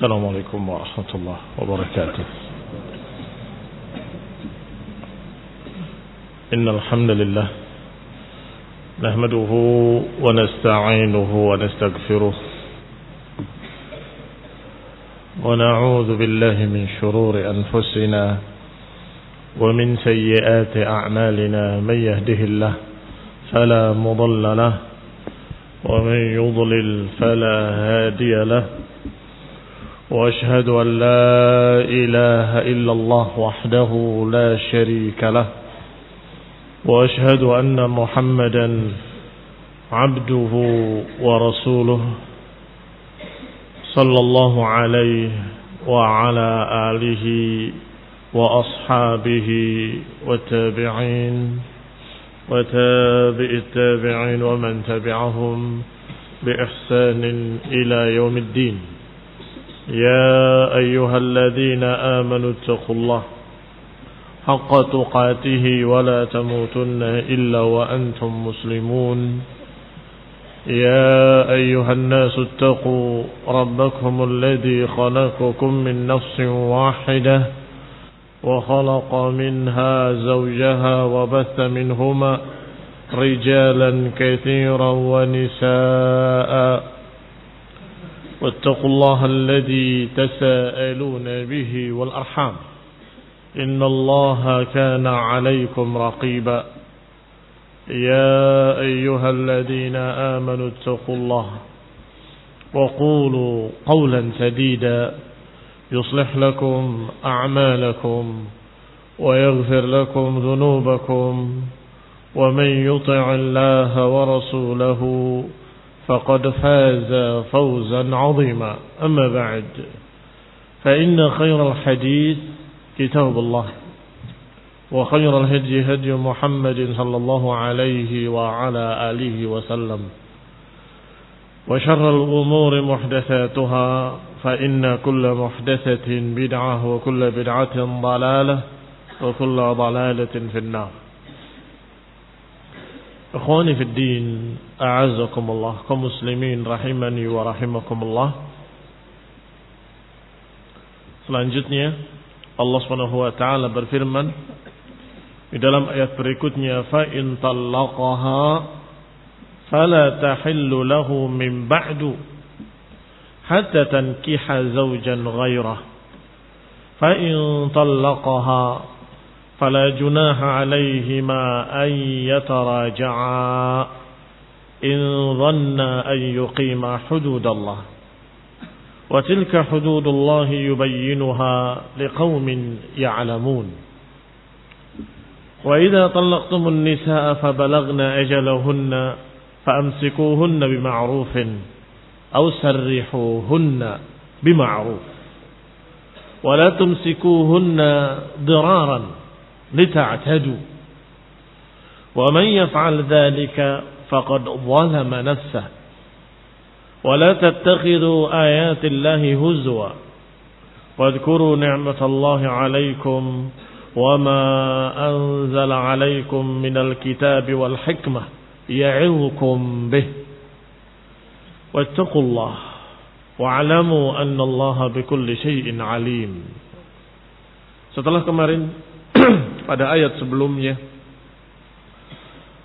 السلام عليكم ورحمة الله وبركاته. إن الحمد لله نحمده ونستعينه ونستغفره ونعوذ بالله من شرور أنفسنا ومن سيئات أعمالنا. من يهده الله فلا مضل له ومن يضلل فلا هادي له، وأشهد أن لا إله إلا الله وحده لا شريك له، وأشهد أن محمدا عبده ورسوله صلى الله عليه وعلى آله وأصحابه والتابعين وتابع التابعين ومن تبعهم بإحسان إلى يوم الدين. يا أيها الذين آمنوا اتقوا الله حق تقاته ولا تموتن إلا وأنتم مسلمون. يا أيها الناس اتقوا ربكم الذي خلقكم من نفس واحدة وخلق منها زوجها وبث منهما رجالا كثيرا ونساء، واتقوا الله الذي تساءلون به والأرحام إن الله كان عليكم رقيبا. يا أيها الذين آمنوا اتقوا الله وقولوا قولا سديدا يصلح لكم أعمالكم ويغفر لكم ذنوبكم، ومن يطع الله ورسوله فقد فاز فوزا عظيما. أما بعد، فإن خير الحديث كتاب الله، وخير الهدي هدي محمد صلى الله عليه وعلى آله وسلم، وشر الأمور محدثاتها، فإن كل محدثة بدعة وكل بدعة ضلالة وكل ضلالة في النار. Ikhwani fi din, a'azzakumullah, kaum muslimin rahimani wa rahimakumullah. Selanjutnya Allah Subhanahu wa taala berfirman di dalam ayat berikutnya, fa in talaqaha fala tahillu lahu min ba'du hatta tankiha zawjan ghairah, fa in talaqaha فلا جناح عليهما أن يتراجعا إن ظنا أن يقيما حدود الله وتلك حدود الله يبينها لقوم يعلمون. وإذا طلقتم النساء فبلغن أجلهن فأمسكوهن بمعروف أو سرحوهن بمعروف ولا تمسكوهن ضرارا لتعتدوا ومن يفعل ذلك فقد ظلم نفسه ولا تتخذوا آيات الله هزوا واذكروا نعمة الله عليكم وما أنزل عليكم من الكتاب والحكمة يعظكم به واتقوا الله واعلموا أن الله بكل شيء عليم. Setelah kemarin pada ayat sebelumnya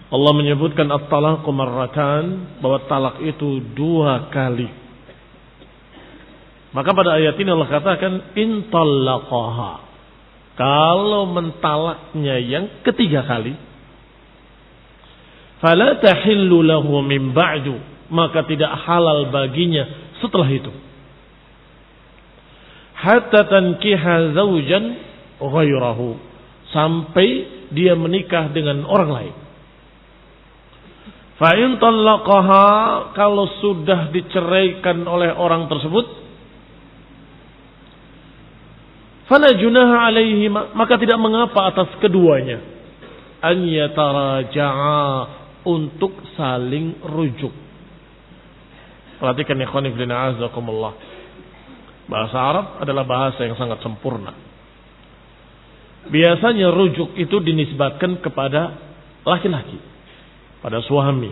Allah menyebutkan at-talaqu marratan, bahwa talak itu 2 kali. Maka pada ayat ini Allah katakan in talaqaha, kalau mentalaknya yang ketiga kali, fala tahillu lahu min ba'du, maka tidak halal baginya setelah itu, hatta tankiha zawjan ghairahu, sampai dia menikah dengan orang lain. Fa in talaqaha, kalau sudah diceraikan oleh orang tersebut, fala junaha alaihi, maka tidak mengapa atas keduanya an yataraja'a, untuk saling rujuk. Perhatikan ikhwani fillah azakumullah, bahasa Arab adalah bahasa yang sangat sempurna. Biasanya rujuk itu dinisbatkan kepada laki-laki, pada suami.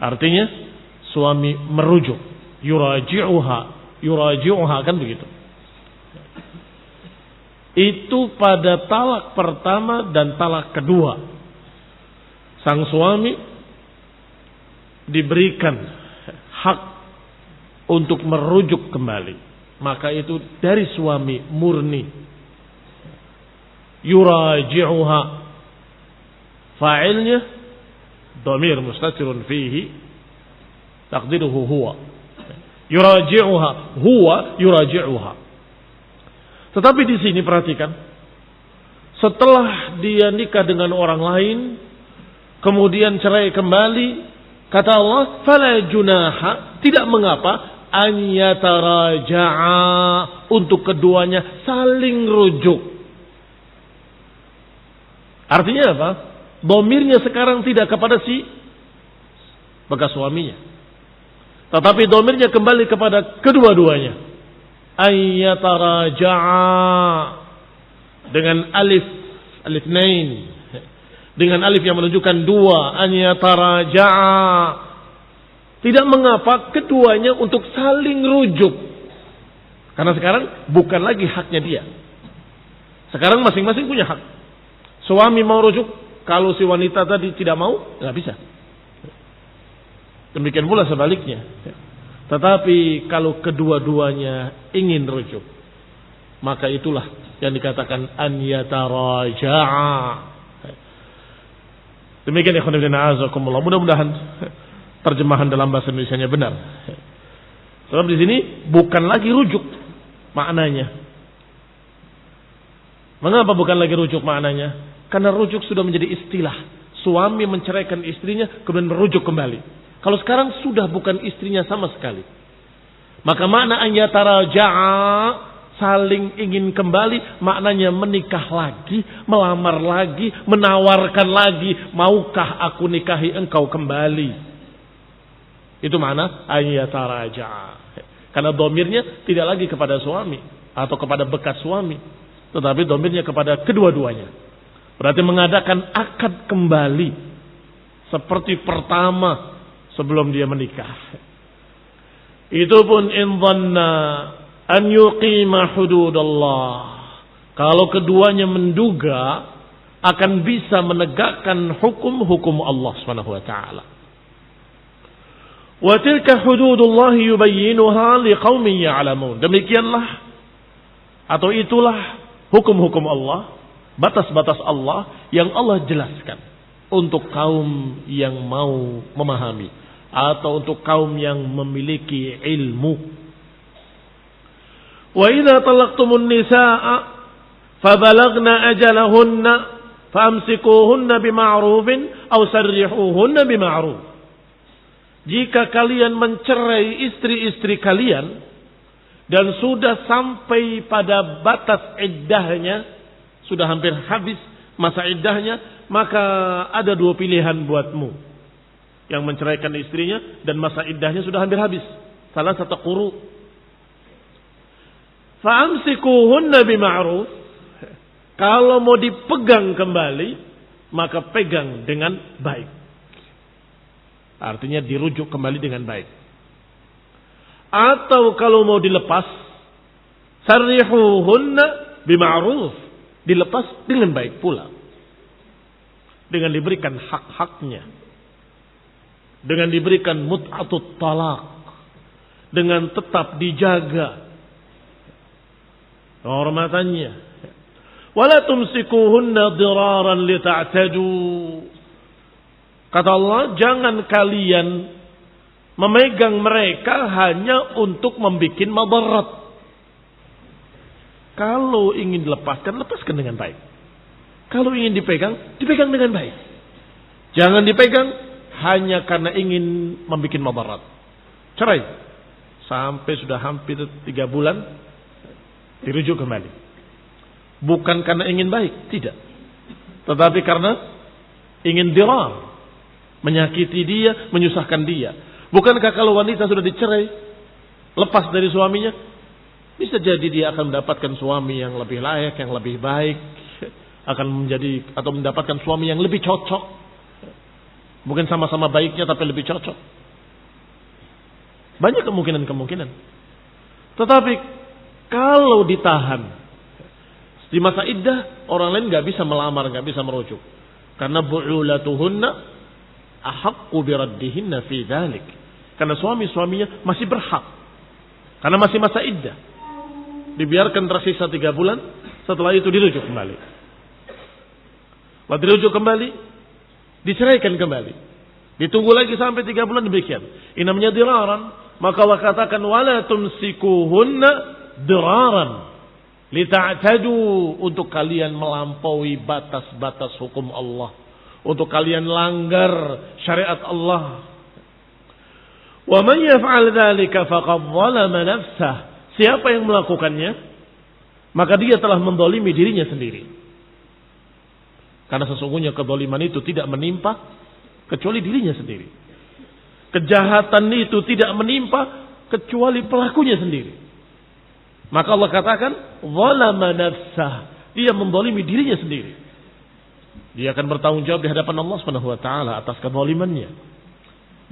Artinya suami merujuk, yuraji'uha, yuraji'uha, kan begitu. Itu pada talak pertama dan talak kedua. Sang suami diberikan hak untuk merujuk kembali. Maka itu dari suami murni. Yuraji'uha. Fa'ilnya dhamir mustatirun fihi. Taqdiruhu huwa. Yuraji'uha. Huwa yuraji'uha. Tetapi di sini perhatikan. Setelah dia nikah dengan orang lain. Kemudian cerai kembali. Kata Allah. Fala junaha. Tidak mengapa. An yataraja'a. Untuk keduanya saling rujuk. Artinya apa? Dhamirnya sekarang tidak kepada si bekas suaminya. Tetapi dhamirnya kembali kepada kedua-duanya. Ayyataraja'a. Dengan alif nain. Dengan alif yang menunjukkan dua. Ayyataraja'a. Tidak mengapa keduanya untuk saling rujuk. Karena sekarang bukan lagi haknya dia. Sekarang masing-masing punya hak. Suami mau rujuk, kalau si wanita tadi tidak mau, nggak bisa. Demikian pula sebaliknya. Tetapi kalau kedua-duanya ingin rujuk, maka itulah yang dikatakan an yataraja'a. Demikian ikhwan fillah azakumullah. Mudah-mudahan terjemahan dalam bahasa Indonesianya benar. Sebab di sini bukan lagi rujuk maknanya. Mengapa bukan lagi rujuk maknanya? Karena rujuk sudah menjadi istilah. Suami menceraikan istrinya kemudian merujuk kembali. Kalau sekarang sudah bukan istrinya sama sekali. Maka makna an yataraja'a, saling ingin kembali, maknanya menikah lagi, melamar lagi, menawarkan lagi, maukah aku nikahi engkau kembali. Itu makna an yataraja'a. Karena dhamirnya tidak lagi kepada suami atau kepada bekas suami, tetapi dhamirnya kepada kedua-duanya. Berarti mengadakan akad kembali seperti pertama sebelum dia menikah. Itu pun in dhanna an yuqima hududallah. Kalau keduanya menduga akan bisa menegakkan hukum-hukum Allah Subhanahu wa taala. Wa tilka hududullah yubayyinuha liqaumin ya'lamun. Demikianlah atau itulah hukum-hukum Allah, batas-batas Allah yang Allah jelaskan untuk kaum yang mau memahami atau untuk kaum yang memiliki ilmu. Wa idza talaqtumun nisaa fabalagna ajalahunna famsikuhunna bima'rufin aw sarrihuhunna bima'ruf. Jika kalian mencerai istri-istri kalian dan sudah sampai pada batas iddahnya, sudah hampir habis masa iddahnya, maka ada dua pilihan buatmu. Yang menceraikan istrinya dan masa iddahnya sudah hampir habis. Salah satu quru. Fa'amsikuhunna bima'ruf. Kalau mau dipegang kembali, maka pegang dengan baik. Artinya dirujuk kembali dengan baik. Atau kalau mau dilepas, sarrihuhunna bima'ruf. Dilepas dengan baik pula. Dengan diberikan hak-haknya. Dengan diberikan mut'atut talaq. Dengan tetap dijaga kehormatannya. Wala tumsikuhunna diraran lita'tadu. Kata Allah, jangan kalian memegang mereka hanya untuk membuat madarat. Kalau ingin dilepaskan, lepaskan dengan baik. Kalau ingin dipegang, dipegang dengan baik. Jangan dipegang hanya karena ingin membuat madarat. Cerai. Sampai sudah hampir 3 bulan, dirujuk kembali. Bukan karena ingin baik, tidak. Tetapi karena ingin dirar. Menyakiti dia, menyusahkan dia. Bukankah kalau wanita sudah dicerai, lepas dari suaminya, bisa jadi dia akan mendapatkan suami yang lebih layak, yang lebih baik, akan menjadi atau mendapatkan suami yang lebih cocok. Mungkin sama-sama baiknya tapi lebih cocok. Banyak kemungkinan-kemungkinan. Tetapi kalau ditahan di masa iddah, orang lain nggak bisa melamar, nggak bisa merujuk, karena bu'ulatuhunna ahaqqu biraddihinna fi dzalik. Karena suami-suaminya masih berhak, karena masih masa iddah. Dibiarkan tersisa 3 bulan, setelah itu dirujuk kembali. Setelah dirujuk kembali, diceraikan kembali. Ditunggu lagi sampai 3 bulan demikian. Ini namanya diraran. Maka Allah katakan wala tumsikuhunna diraran lita'tadu, untuk kalian melampaui batas-batas hukum Allah, untuk kalian langgar syariat Allah. Wa man yaf'al dzalika faqad zalama nafsah. Siapa yang melakukannya, maka dia telah mendolimi dirinya sendiri. Karena sesungguhnya kedoliman itu tidak menimpa kecuali dirinya sendiri. Kejahatan itu tidak menimpa kecuali pelakunya sendiri. Maka Allah katakan zalama nafsah, dia mendolimi dirinya sendiri. Dia akan bertanggung jawab di hadapan Allah Subhanahu wa taala atas kezalimannya.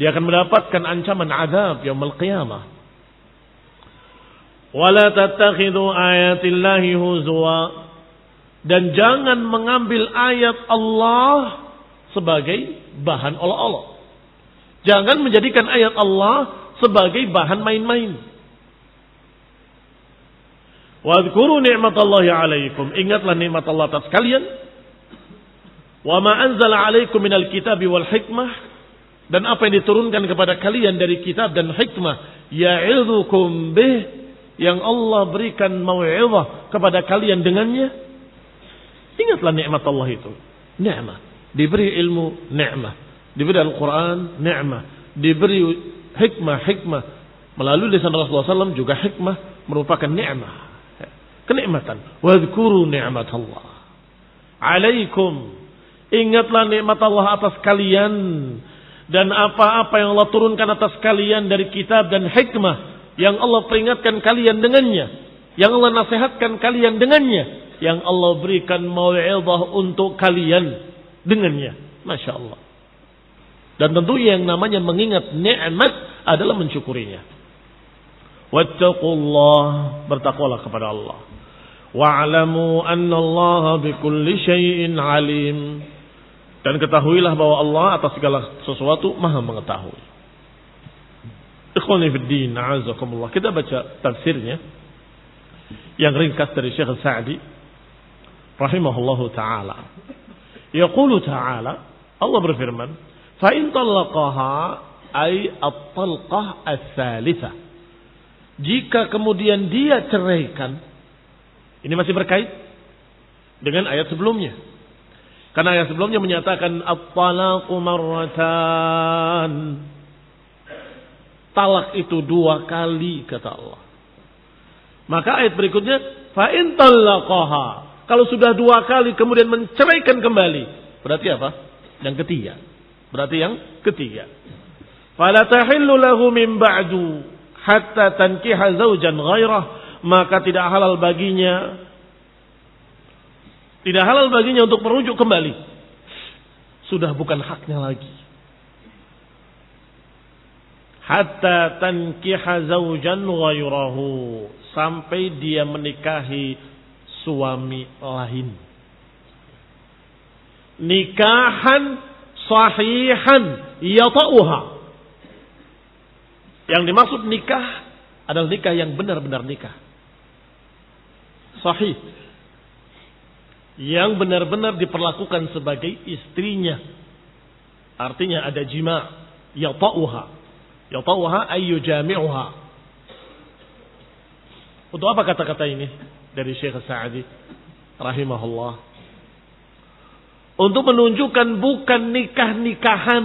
Dia akan mendapatkan ancaman azab yaumul qiyamah. Wala tattakhidhu ayatillahi huzwa, dan jangan mengambil ayat Allah sebagai bahan olok-olok. Jangan menjadikan ayat Allah sebagai bahan main-main. Wadhkuru ni'matallahi 'alaikum, ingatlah nikmat Allah atas kalian. Wa ma anzala 'alaikum minal kitabi wal hikmah, dan apa yang diturunkan kepada kalian dari kitab dan hikmah, ya'idzukum bih, yang Allah berikan mau'izah kepada kalian dengannya. Ingatlah nikmat Allah itu. Nikmat. Diberi ilmu, nikmat. Diberi Al-Quran, nikmat. Diberi hikmah. Melalui lisan Rasulullah SAW juga hikmah merupakan nikmat. Kenikmatan. Wadhkuru ni'mat Allah 'alaikum. Ingatlah nikmat Allah atas kalian. Dan apa-apa yang Allah turunkan atas kalian dari kitab dan hikmah, yang Allah peringatkan kalian dengannya, yang Allah nasihatkan kalian dengannya, yang Allah berikan mau'izah untuk kalian dengannya. Masya Allah. Dan tentu yang namanya mengingat nikmat adalah mensyukurinya. Wattaqullah, bertakwalah kepada Allah. Wa'lamu annallaha bikulli syai'in alim. Dan ketahuilah bahwa Allah atas segala sesuatu maha mengetahui. Ikhwani fiddin, a'azakumullah. Kita baca tafsirnya yang ringkas dari Syekh Sa'di rahimahullahu ta'ala. Yaqulu ta'ala, Allah berfirman, fa in talaqaha ay at-talqah ats-tsalitsah. Jika kemudian dia ceraikan, ini masih berkait dengan ayat sebelumnya. Karena ayat sebelumnya menyatakan at-talaqu marratan. Talak itu 2 kali kata Allah. Maka ayat berikutnya fa in talaqaha, kalau sudah 2 kali kemudian menceraikan kembali, berarti apa? Yang ketiga. Berarti yang ketiga. Fala tahillu lahu min ba'du hatta tankiha zawjan ghairah, maka tidak halal baginya untuk merujuk kembali. Sudah bukan haknya lagi. Hatta tankiha zawjan ghairahu, sampai dia menikahi suami lain. Nikahan sahihan yata'uha. Yang dimaksud nikah adalah nikah yang benar-benar nikah. Sahih. Yang benar-benar diperlakukan sebagai istrinya. Artinya ada jima'. Yata'uha. Yata'uha ayyu jami'uha. Untuk apa kata-kata ini dari Syekh Sa'di rahimahullah? Untuk menunjukkan bukan nikah-nikahan.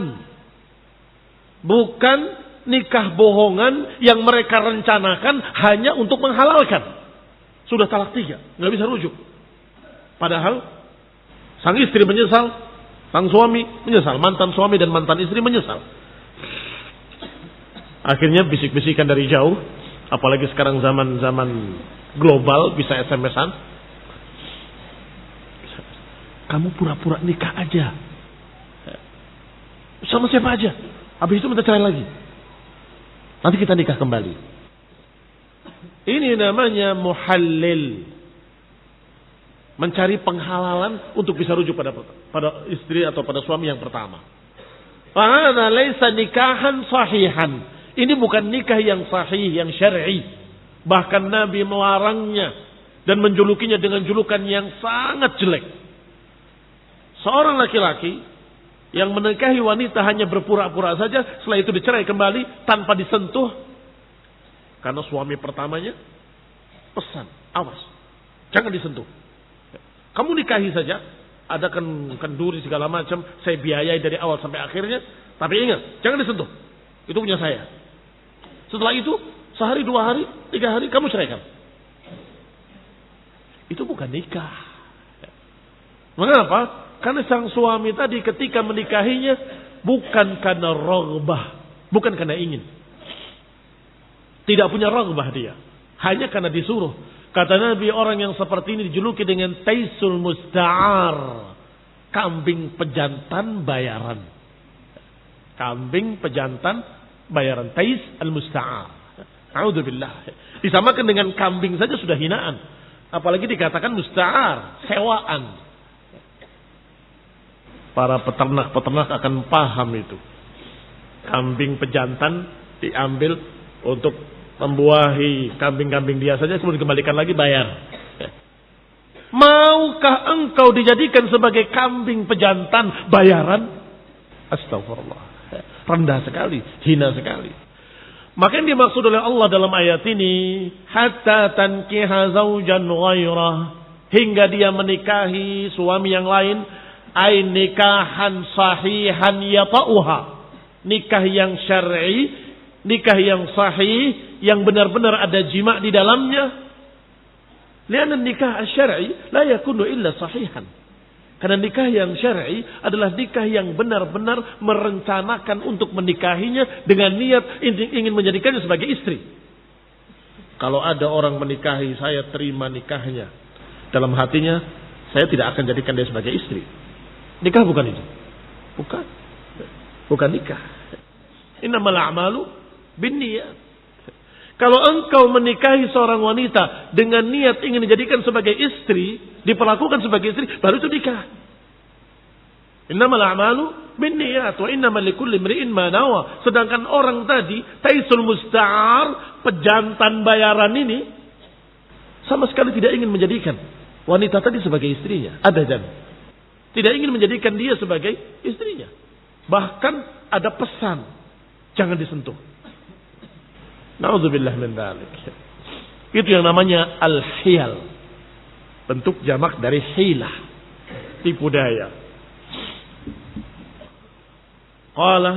Bukan nikah bohongan yang mereka rencanakan hanya untuk menghalalkan. Sudah talak 3, nggak bisa rujuk. Padahal sang istri menyesal, sang suami menyesal, mantan suami dan mantan istri menyesal. Akhirnya bisik-bisikan dari jauh, apalagi sekarang zaman global bisa SMS-an. Kamu pura-pura nikah aja. Sama siapa aja. Habis itu minta cerai lagi. Nanti kita nikah kembali. Ini namanya muhallil. Mencari penghalalan untuk bisa rujuk pada istri atau pada suami yang pertama. Fahadha laisa nikahan sahihan. Ini bukan nikah yang sahih, yang syar'i. Bahkan Nabi melarangnya dan menjulukinya dengan julukan yang sangat jelek. Seorang laki-laki yang menikahi wanita hanya berpura-pura saja, setelah itu dicerai kembali tanpa disentuh. Karena suami pertamanya pesan, awas, jangan disentuh. Kamu nikahi saja, ada kenduri segala macam, saya biayai dari awal sampai akhirnya, tapi ingat, jangan disentuh. Itu punya saya. Setelah itu, sehari, 2 hari, 3 hari, kamu ceraikan. Itu bukan nikah. Mengapa? Karena sang suami tadi ketika menikahinya, bukan karena raghbah, bukan karena ingin. Tidak punya raghbah dia. Hanya karena disuruh. Kata Nabi, orang yang seperti ini dijuluki dengan taisul musta'ar. Kambing pejantan bayaran. Kambing pejantan bayaran. Tais al-musta'ar. A'udzubillah. Disamakan dengan kambing saja sudah hinaan. Apalagi dikatakan musta'ar. Sewaan. Para peternak-peternak akan paham itu. Kambing pejantan diambil untuk membuahi kambing-kambing dia saja, kemudian dikembalikan lagi bayar. Maukah engkau dijadikan sebagai kambing pejantan bayaran? Astagfirullah. Rendah sekali, hina sekali. Maka yang dimaksud oleh Allah dalam ayat ini, hatta tankiha zaujan ghairah, hingga dia menikahi suami yang lain, ay nikahan sahihan yata'uha, nikah yang syar'i, nikah yang sahih, yang benar-benar ada jima' di dalamnya. Lianna nikah syar'i la yakunu illa sahihan. Karena nikah yang syar'i adalah nikah yang benar-benar merencanakan untuk menikahinya dengan niat ingin menjadikannya sebagai istri. Kalau ada orang menikahi, saya terima nikahnya, dalam hatinya saya tidak akan jadikan dia sebagai istri. Nikah bukan itu. Bukan nikah. Innamal a'malu binniyat. Kalau engkau menikahi seorang wanita dengan niat ingin dijadikan sebagai istri, diperlakukan sebagai istri, baru itu nikah. Innamal a'malu binniyat wa innamal likulli imri'in ma nawa. Sedangkan orang tadi, taisul musta'ar, pejantan bayaran ini, sama sekali tidak ingin menjadikan wanita tadi sebagai istrinya. Abadan. Tidak ingin menjadikan dia sebagai istrinya. Bahkan ada pesan, jangan disentuh. Na'udzubillah min dzalik. Itu yang namanya al-hiyal. Bentuk jamak dari hilah, tipu daya. Qala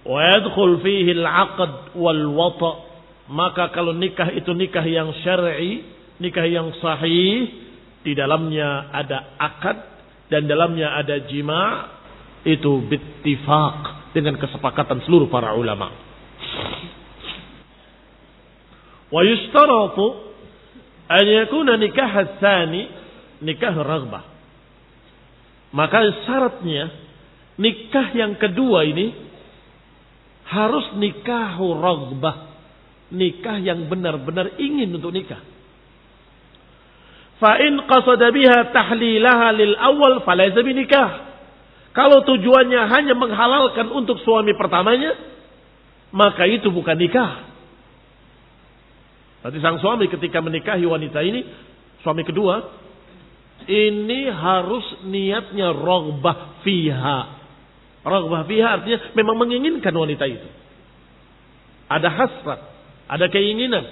wa yadkhul fihi al-'aqd wal wata'. Maka kalau nikah itu nikah yang syar'i, nikah yang sahih, di dalamnya ada akad dan dalamnya ada jima', itu bittifaq, dengan kesepakatan seluruh para ulama. Wa yushtaratu an yakuna nikah tsani nikah raghbah. Maka syaratnya nikah yang kedua ini harus nikah raghbah, nikah yang benar-benar ingin untuk nikah. Fa in qasada biha tahlilaha lil awal falaysa binikah. Kalau tujuannya hanya menghalalkan untuk suami pertamanya, maka itu bukan nikah. Berarti sang suami ketika menikahi wanita ini, suami kedua, ini harus niatnya raghbah fiha. Raghbah fiha artinya memang menginginkan wanita itu. Ada hasrat, ada keinginan.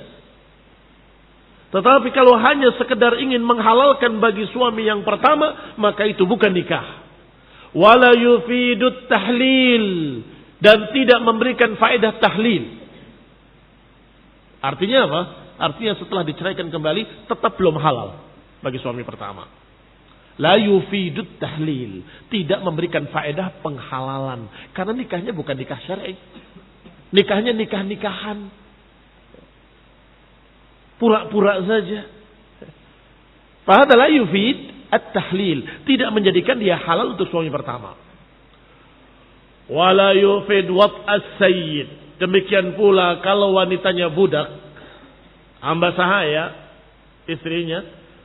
Tetapi kalau hanya sekedar ingin menghalalkan bagi suami yang pertama, maka itu bukan nikah. Wala yufidut tahlil, dan tidak memberikan faedah tahlil. Artinya apa? Artinya setelah diceraikan kembali tetap belum halal bagi suami pertama. La yufidut tahlil, tidak memberikan faedah penghalalan, karena nikahnya bukan nikah syar'i. Nikahnya nikah-nikahan. Pura-pura saja. Fahadha la yufid at-tahlil, tidak menjadikan dia halal untuk suami pertama. Wala yufid wat as-sayyid, Demikian pula kalau wanitanya budak, hamba sahaya, istrinya,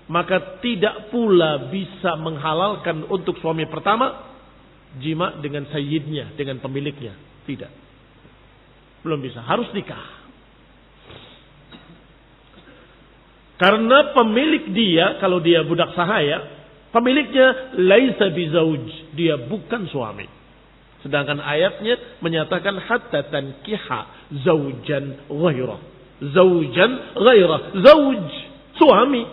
maka tidak pula bisa menghalalkan untuk suami pertama jima dengan sayyidnya, dengan pemiliknya. Tidak. Belum bisa. Harus nikah. Karena pemilik dia, kalau dia budak sahaya, pemiliknya laisa bizauj. Dia bukan suami. Sedangkan ayatnya menyatakan hatta tankiha zaujan ghairah. Zaujan ghairah. Zauj. Suami.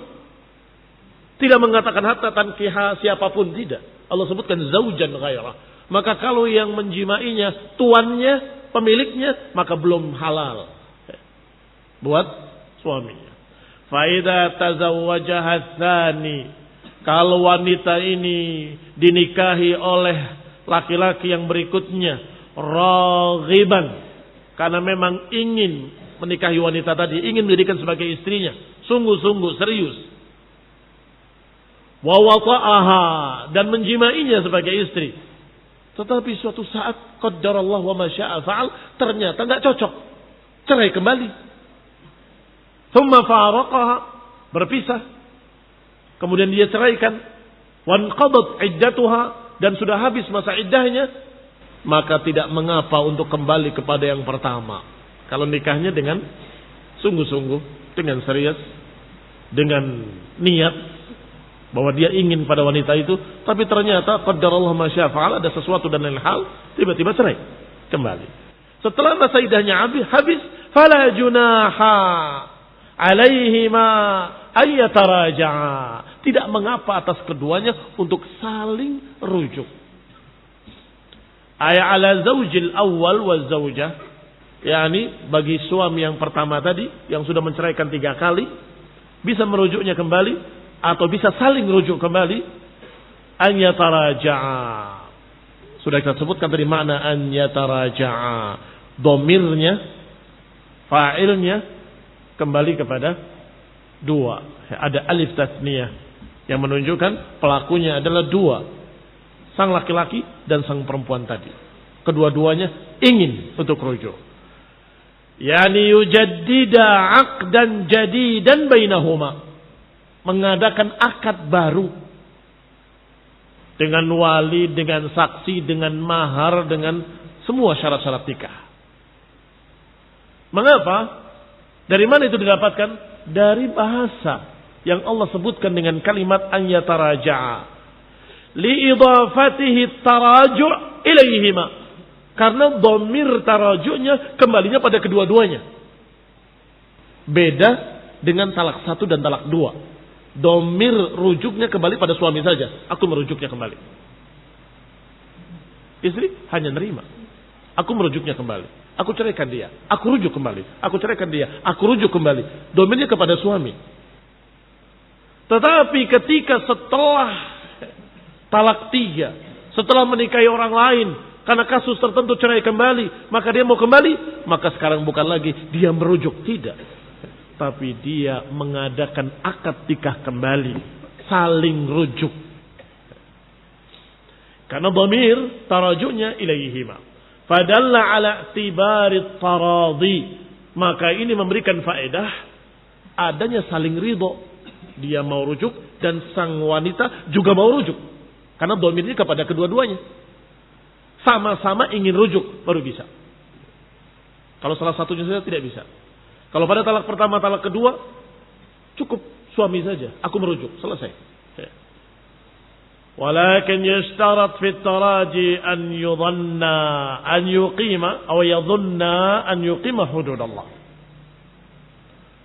Tidak mengatakan hatta tankiha siapapun. Tidak. Allah sebutkan zaujan ghairah. Maka kalau yang menjimainya tuannya, pemiliknya, maka belum halal buat suaminya. Faida tazawwajaha tsani, kalau wanita ini dinikahi oleh laki-laki yang berikutnya, raghiban, karena memang ingin menikahi wanita tadi, ingin menjadikan sebagai istrinya, sungguh-sungguh serius. Wa wata'aha, dan menjimainya sebagai istri. Tetapi suatu saat qaddarallah wa ma syaa fa'al, ternyata enggak cocok. Cerai kembali. Tsumma faraqaha, berpisah. Kemudian dia ceraikan. Wan qadat iddatuha, dan sudah habis masa iddahnya, maka tidak mengapa untuk kembali kepada yang pertama. Kalau nikahnya dengan sungguh-sungguh, dengan serius, dengan niat bahwa dia ingin pada wanita itu, tapi ternyata qaddarallah ma syaa fa'al, ada sesuatu dan lain hal, tiba-tiba cerai kembali. Setelah masa iddahnya habis, fala junaha alaihima ayyataraja'a, tidak mengapa atas keduanya untuk saling rujuk. Ay ala zaujil awal wa zaujah, yakni bagi suami yang pertama tadi yang sudah menceraikan 3 kali, bisa merujuknya kembali atau bisa saling rujuk kembali, an yataraja'a. Sudah kita sebutkan tadi makna an yataraja'a. Domirnya, fa'ilnya kembali kepada 2. Ada alif tasniyah yang menunjukkan pelakunya adalah 2. Sang laki-laki dan sang perempuan tadi. Kedua-duanya ingin untuk rujuk. Yani yujaddida aqdan jadidan bainahuma, mengadakan akad baru dengan wali, dengan saksi, dengan mahar, dengan semua syarat-syarat nikah. Mengapa? Dari mana itu didapatkan? Dari bahasa yang Allah sebutkan dengan kalimat an yataraja'a, liidafatihi taraju' ilaihima, karena dhamir taraju'nya kembalinya pada kedua-duanya. Beda dengan talak 1 dan talak 2. Domir rujuknya kembali pada suami saja. Aku merujuknya kembali. Istri hanya nerima. Aku merujuknya kembali. Aku ceraikan dia. Aku rujuk kembali. Aku ceraikan dia. Aku rujuk kembali. Domirnya kepada suami. Tetapi ketika setelah talak 3, setelah menikahi orang lain, karena kasus tertentu cerai kembali, maka dia mau kembali, maka sekarang bukan lagi dia merujuk. Tidak. Tapi dia mengadakan akad nikah kembali, saling rujuk. Karena dhamir taraju'nya ilaihima. Fadalla ala i'tibari taradi. Maka ini memberikan faedah adanya saling ridho. Dia mau rujuk dan sang wanita juga mau rujuk. Karena dhamirnya kepada kedua-duanya. Sama-sama ingin rujuk baru bisa. Kalau salah satunya saja tidak bisa. Kalau pada talak pertama, talak kedua, cukup suami saja. Aku merujuk, selesai. Walakin yashtarat fit taraji an yudhanna an yuqima atau yadhunna an yuqima hududallah.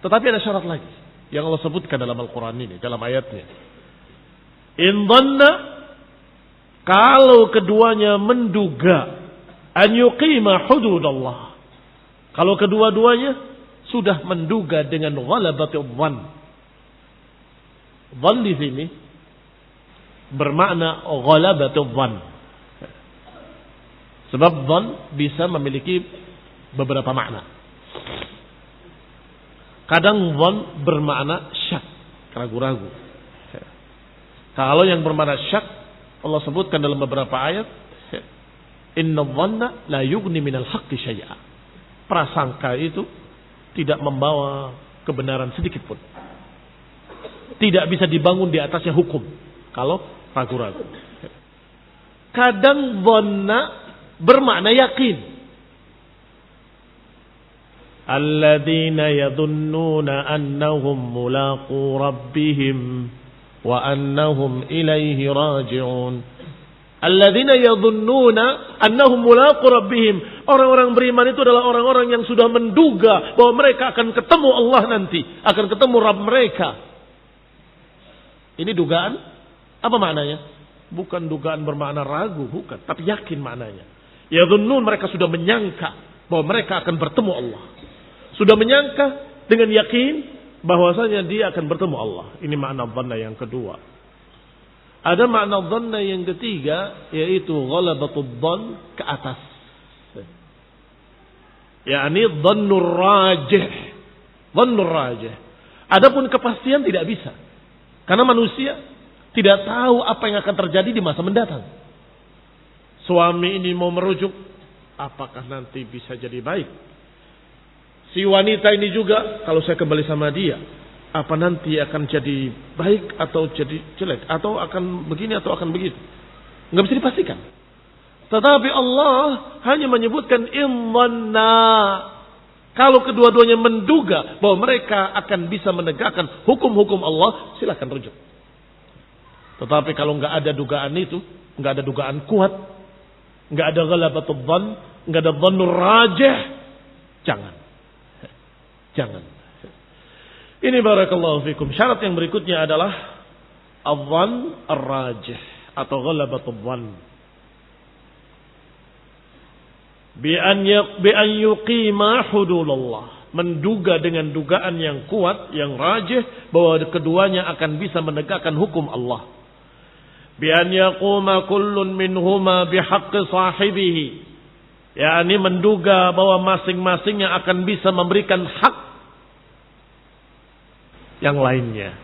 Tetapi ada syarat lagi yang Allah sebutkan dalam Al-Quran ini, dalam ayatnya. In dhanna, kalau keduanya menduga an yuqima hududallah. Kalau kedua-duanya sudah menduga dengan ghalabatil dhann. Dhann di sini bermakna ghalabatil dhann. Sebab dhann bisa memiliki beberapa makna. Kadang dhann bermakna syak, ragu-ragu. Kalau yang bermakna syak, Allah sebutkan dalam beberapa ayat, inna dhanna la yughni minal haqqi syai'a. prasangka itu tidak membawa kebenaran sedikit pun. Tidak bisa dibangun di atasnya hukum kalau ragu-ragu. Kadang dhanna bermakna yakin. Alladzina yadhunnuna annahum mulaqu rabbihim wa annahum ilaihi raji'un. Alladzina yadhunnuna annahum mulaqu rabbihim. Orang-orang beriman itu adalah orang-orang yang sudah menduga bahwa mereka akan ketemu Allah nanti, akan ketemu Rabb mereka. Ini dugaan, apa maknanya? Bukan dugaan bermakna ragu, bukan, tapi yakin maknanya. Yadhunnun, mereka sudah menyangka bahwa mereka akan bertemu Allah. Sudah menyangka dengan yakin bahwasanya dia akan bertemu Allah. Ini makna dhanna yang kedua. Ada makna dhanna yang ketiga, yaitu ghalabatud dhann, ke atas. yakni dhannur rajih. Dhannur rajih. Adapun kepastian tidak bisa. Karena manusia tidak tahu apa yang akan terjadi di masa mendatang. Suami ini mau merujuk, apakah nanti bisa jadi baik? Si wanita ini juga, kalau saya kembali sama dia, apa nanti akan jadi baik atau jadi jelek, atau akan begini atau akan begitu? Nggak bisa dipastikan. Tetapi Allah hanya menyebutkan immanna. Kalau kedua-duanya menduga bahwa mereka akan bisa menegakkan hukum-hukum Allah, silakan rujuk. Tetapi kalau nggak ada dugaan itu, nggak ada dugaan kuat, nggak ada ghalabatul dhann, nggak ada dhannur rajih, jangan. Ini barakallahu fikum. Syarat yang berikutnya adalah adh-dhann ar-rajih atau ghalabatul dhann. Bi an yuqima hududallah. Menduga dengan dugaan yang kuat, yang rajih, bahwa keduanya akan bisa menegakkan hukum Allah. Bi an yaquma kullun minhuma bihaqqi sahibihi. yakni menduga bahwa masing-masingnya akan bisa memberikan hak yang lainnya.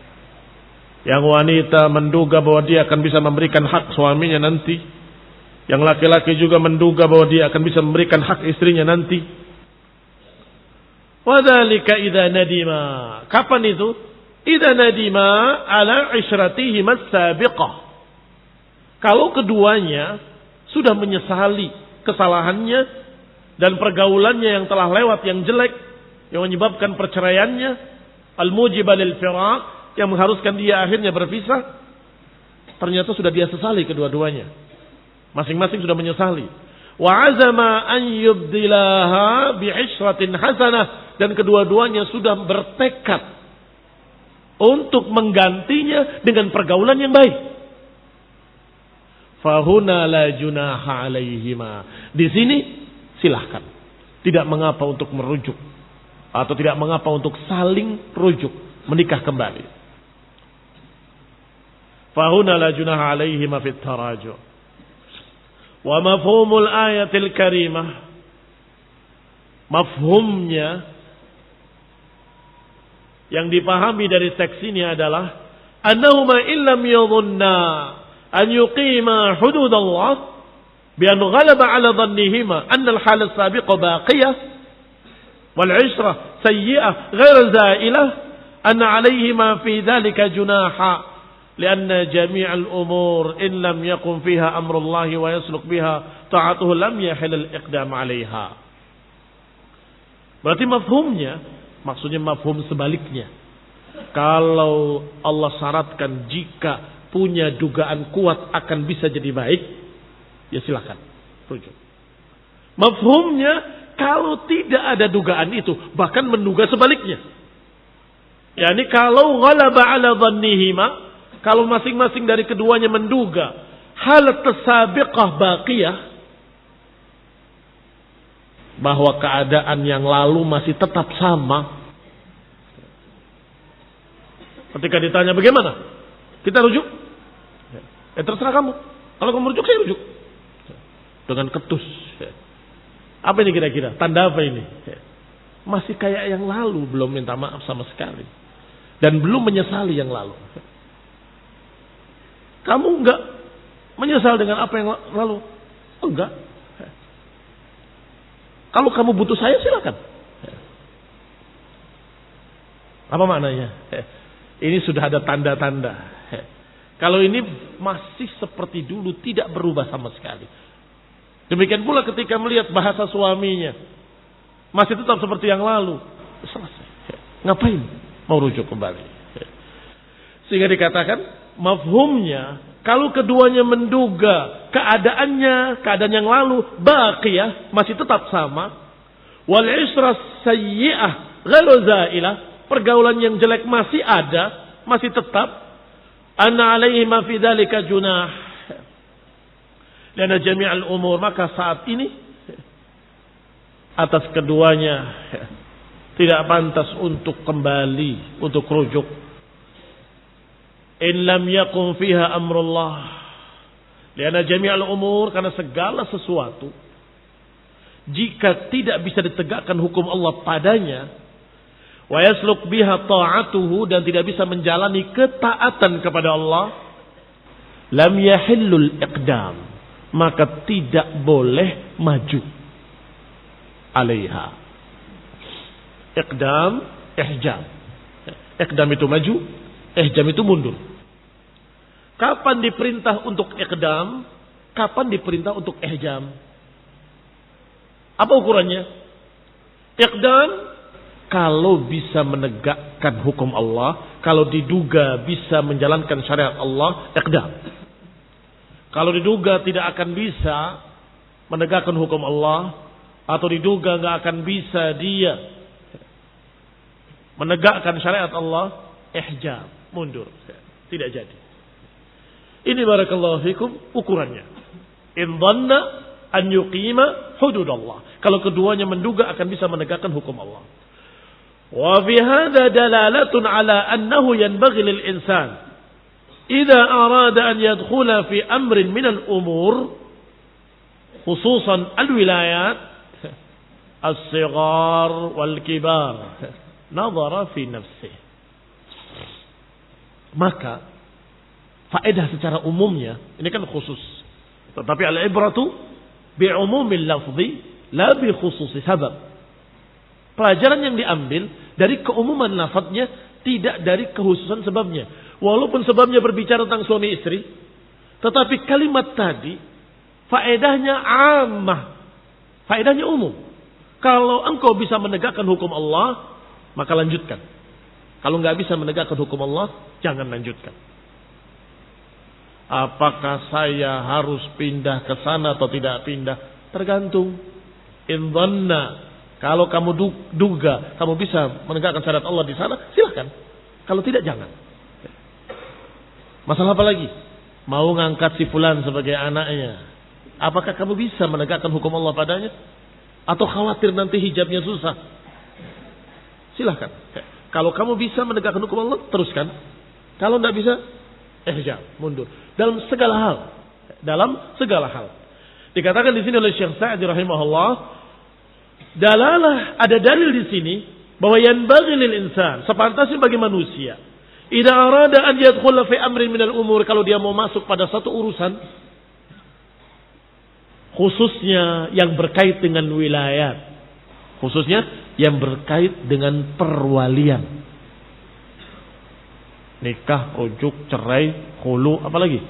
Yang wanita menduga bahwa dia akan bisa memberikan hak suaminya nanti. Yang laki-laki juga menduga bahwa dia akan bisa memberikan hak istrinya nanti. Wadzalika idza nadima. Kapan itu? Idza nadima ala isyratihi as-sabiqah. Kalau keduanya sudah menyesali kesalahannya dan pergaulannya yang telah lewat yang jelek yang menyebabkan perceraiannya, al-mujibah lil firaq, yang mengharuskan dia akhirnya berpisah, ternyata sudah dia sesali kedua-duanya. Masing-masing sudah menyesali. Wa azama an yubdilaha bi'ishratin hasanah, dan kedua-duanya sudah bertekad untuk menggantinya dengan pergaulan yang baik. Fahuna la junaha alaihima. Di sini silahkan. Tidak mengapa untuk merujuk atau tidak mengapa untuk saling rujuk, menikah kembali. Fahuna la junaha alaihima fit tarajuh. Wa mafhumul ayatil karimah, mafhumnya yang dipahami dari teks ini adalah annahuma illam yadhunna an yuqima hududallah bi an ghalaba ala dhannihima anna al-hal as-sabiqa baqiyah wal 'ishrah sayyi'ah ghair za'ilah anna 'alayhima fi dhalika junaha لأن جميع الأمور إن لم يكن فيها أمر الله ويسلك بها طاعته لم يحل الإقدام عليها. Berarti mafhumnya, maksudnya mafhum sebaliknya. Kalau Allah syaratkan jika punya dugaan kuat akan bisa jadi baik, ya silakan rujuk. Mafhumnya kalau tidak ada dugaan itu, bahkan menduga sebaliknya. Yani kalau ghalaba ala dhannihima, kalau masing-masing dari keduanya menduga halat tasabiqah baqiyah, bahwa keadaan yang lalu masih tetap sama. Ketika ditanya bagaimana, kita rujuk? Terserah kamu. Kalau kamu rujuk, saya rujuk. Dengan ketus. Apa ini kira-kira? Tanda apa ini? Masih kayak yang lalu, belum minta maaf sama sekali. Dan belum menyesali yang lalu. Kamu enggak menyesal dengan apa yang lalu? Enggak. Kalau kamu butuh saya, silakan. Apa maknanya? Ini sudah ada tanda-tanda. Kalau ini masih seperti dulu, tidak berubah sama sekali. Demikian pula ketika melihat bahasa suaminya, masih tetap seperti yang lalu. Selesai. Ngapain mau rujuk kembali? Sehingga dikatakan, mafhumnya, kalau keduanya menduga keadaan yang lalu baqiyah, masih tetap sama, wal isra sayyi'ah ghairu zailah, pergaulan yang jelek masih ada, masih tetap, anna alaihi ma fi dzalika junah, lana jami'al umur, maka saat ini atas keduanya tidak pantas untuk kembali, untuk rujuk. In lam yakun fiha amrullah, lana jami'al umur, karena segala sesuatu jika tidak bisa ditegakkan hukum Allah padanya, wa yasluk biha ta'atuhu, dan tidak bisa menjalani ketaatan kepada Allah, lam yahillul iqdam, maka tidak boleh maju alaiha. Iqdam, ihjam. Iqdam itu maju, ihjam itu mundur. Kapan diperintah untuk iqdam, kapan diperintah untuk ihjam? Apa ukurannya? Iqdam, kalau bisa menegakkan hukum Allah, kalau diduga bisa menjalankan syariat Allah, iqdam. Kalau diduga tidak akan bisa menegakkan hukum Allah, atau diduga nggak akan bisa dia menegakkan syariat Allah, ihjam, mundur, tidak jadi. Ini barakallahu fikum ukurannya. In dhanna an yuqima hududallah. Kalau keduanya menduga akan bisa menegakkan hukum Allah. Wa fi hadha dalalatun ala annahu yanbaghi lil insan idza arada an yadkhula fi amrin min al umur, khususan al wilayat as-sighar wal kibar, nadhara fi nafsihi. Maka faedah secara umumnya, ini kan khusus. Tetapi al-ibratu bi'umumil lafzi la bi khususi sabab. Pelajaran yang diambil dari keumuman lafadznya, tidak dari kekhususan sebabnya. Walaupun sebabnya berbicara tentang suami istri, tetapi kalimat tadi faedahnya ammah, faedahnya umum. Kalau engkau bisa menegakkan hukum Allah, maka lanjutkan. Kalau nggak bisa menegakkan hukum Allah, jangan lanjutkan. Apakah saya harus pindah ke sana atau tidak pindah? Tergantung. In dhanna, kalau kamu duga kamu bisa menegakkan syariat Allah di sana, silakan. Kalau tidak, jangan. Masalah apa lagi? Mau ngangkat si fulan sebagai anaknya, apakah kamu bisa menegakkan hukum Allah padanya? Atau khawatir nanti hijabnya susah? Silakan. Kalau kamu bisa menegakkan hukum Allah, teruskan. Kalau tidak bisa, ihjam, mundur. Dalam segala hal. Dalam segala hal. Dikatakan di sini oleh Syekh Sa'di rahimahullah, dalalah, ada dalil di sini bahwa yanbaghi lil insan, sepantasnya bagi manusia, idza arada an yadkhula fi amrin minal umur, kalau dia mau masuk pada satu urusan, khususnya yang berkait dengan wilayat, khususnya yang berkait dengan perwalian, nikah, rujuk, cerai, khulu, apalagi.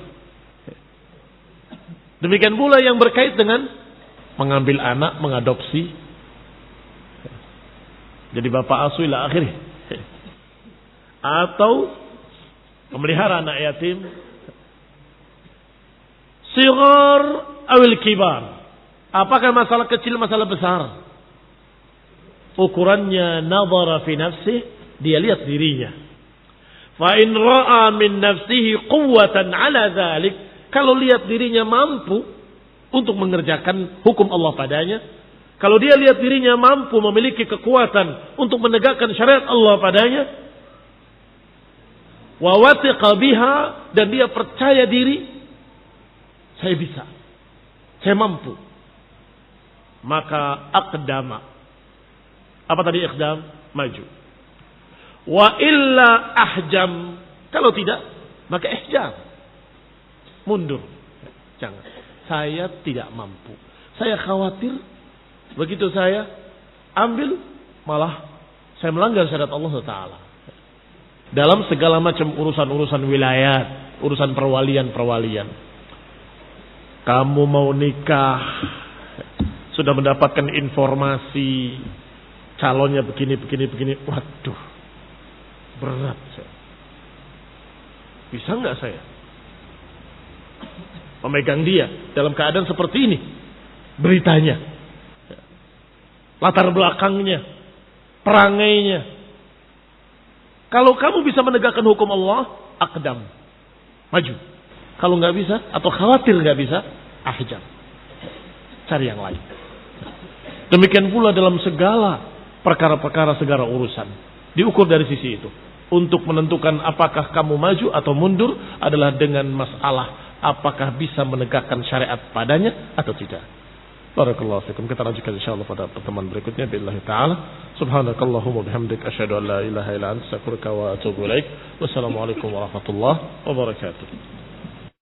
Demikian pula yang berkait dengan mengambil anak, mengadopsi, jadi bapak asuh ila akhirih, atau memelihara anak yatim, sighar awil kibar. Apakah masalah kecil, masalah besar? Ukurannya nadhara fi nafsih, dia lihat dirinya. Fa in ra'a min nafsihi quwwatan ala dzalik, kalau lihat dirinya mampu untuk mengerjakan hukum Allah padanya, kalau dia lihat dirinya mampu memiliki kekuatan untuk menegakkan syariat Allah padanya, wa wathiqa biha, dan dia percaya diri, saya bisa, saya mampu, maka aqdama. Apa tadi iqdam? Maju. Wa illa ahjam, kalau tidak, maka ihjam, mundur. Jangan. Saya tidak mampu. Saya khawatir Begitu saya ambil, malah saya melanggar syariat Allah Ta'ala. Dalam segala macam urusan-urusan wilayah, urusan perwalian. Kamu mau nikah, sudah mendapatkan informasi calonnya begini. Waduh, berat saya. Bisa nggak saya memegang dia dalam keadaan seperti ini? Beritanya, latar belakangnya, perangainya. Kalau kamu bisa menegakkan hukum Allah, aqdam, maju. Kalau nggak bisa atau khawatir nggak bisa, ahjam, cari yang lain. Demikian pula dalam segala perkara-perkara, segala urusan diukur dari sisi itu. Untuk menentukan apakah kamu maju atau mundur adalah dengan masalah apakah bisa menegakkan syariat padanya atau tidak. Barakallahu fikum. Kita lanjutkan insyaallah pada pertemuan berikutnya billahi taala. Subhanakallahumma bihamdik asyhadu an la ilaha illa anta astaghfiruka wa atubu ilaik. Wassalamualaikum warahmatullahi wabarakatuh.